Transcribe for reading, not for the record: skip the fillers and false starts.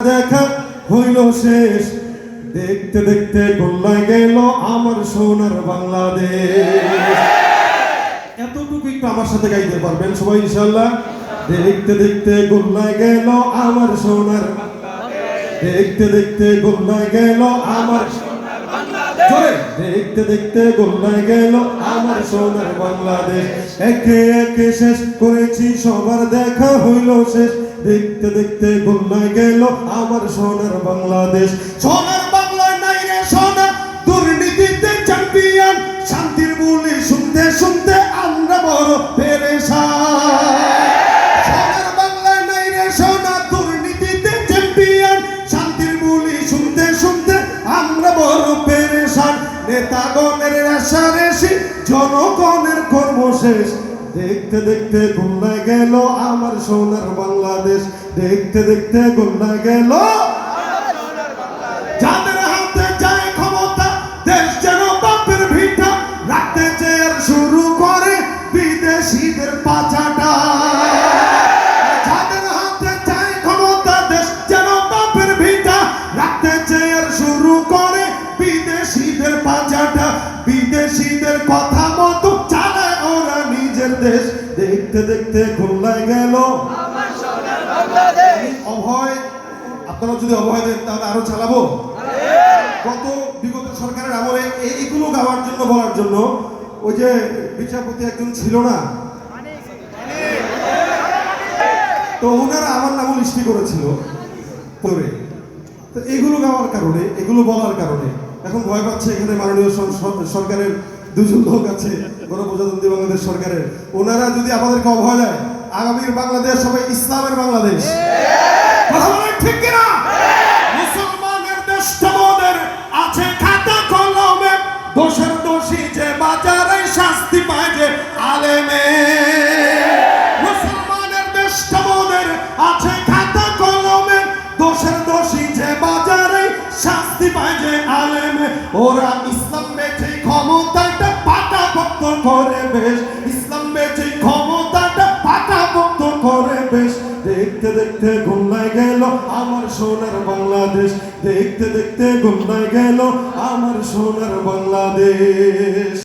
দেখা হইল শেষ, দেখতে দেখতে গোল্লায় গেল আমার সোনার বাংলাদেশ। এতটুকু একটু আমার সাথে গাইতে পারবেন সবাই ইনশাআল্লাহ? দেখতে দেখতে গোল্লায় গেল আমার সোনার বাংলাদেশ, দেখতে দেখতে গোল্লায় গেল আমার সোনার বাংলাদেশ, দেখতে দেখতে গোল্লায় গেল আমার সোনার বাংলাদেশ। একে একে শেষ করেছি সবার দেখা হইল শেষ, দেখতে দেখতে গোল্লায় গেল আমার সোনার বাংলাদেশ। সোনার বাংলায় নাই রে সোনা, দুর্নীতিতে চ্যাম্পিয়ন, শান্তির বুলি শুনতে শুনতে আমরা বড় পেরেশান। সোনার বাংলায় নাই রে সোনা, দুর্নীতিতে চ্যাম্পিয়ন, শান্তির বুলি শুনতে শুনতে আমরা বড় পেরেশান। নেতাগণের রেশারেশি, জনগণের কর্মশেষ, দেখতে দেখতে গোল্লায় গেল আমার সোনার বাংলাদেশ, দেখতে দেখতে গোল্লায় গেল যাদের হাতে যায় ক্ষমতা, দেশ যেন বাপের ভিটা, রাখতে চেয়ার শুরু করে বিদেশিদের পাচাটা। যাদের হাতে যায় ক্ষমতা, দেশ যেন বাপের ভিটা, রাখতে চেয়ার শুরু করে বিদেশিদের পাচাটা। বিদেশিদের কথা মতো চালায় ওরা নিজের দেশ, দেখতে দেখতে গোল্লায় গেল আমার সোনার বাংলাদেশ। অভয়, আপনারা যদি অভয় দেন তাহলে আরো চালাবো। গত বিগত সরকারের আমলে এইগুলো গাওয়ার জন্য বলার জন্য ওই যে বিচারপতি একজন ছিল না, তো ওনারা আমার নামও লিস্টি করেছিল। তো এগুলো গাওয়ার কারণে, এগুলো বলার কারণে এখন ভয় পাচ্ছে এখানে মাননীয় সরকারের দুজন লোক আছে, গণপ্রজাতন্ত্রী বাংলাদেশ সরকারের, ওনারা যদি আমাদেরকে অভয় দেয়, আগামীর বাংলাদেশ হবে ইসলামের বাংলাদেশ। কথা বলেন ঠিক কিনা? মুসলমানের দেশ তোমাদের আছে খাতা কলমে, দোষের দোষী যে বাজারে শাস্তি পায় যে আলেমে। মুসলমানের দেশ তোমাদের আছে খাতা কলমে, দোষের দোষী যে বাজারে শাস্তি পায় যে আলেমে। ওরা ইসলাম বেঁচে ক্ষমতাটা পাকাপোক্ত করে বেশ, ইসলাম বেঁচে ক্ষমতাটা পাকাপোক্ত করে বেশ। দেখতে দেখতে গোল্লায় গেল আমার সোনার বাংলাদেশ, দেখতে দেখতে গোল্লায় গেল আমার সোনার বাংলাদেশ।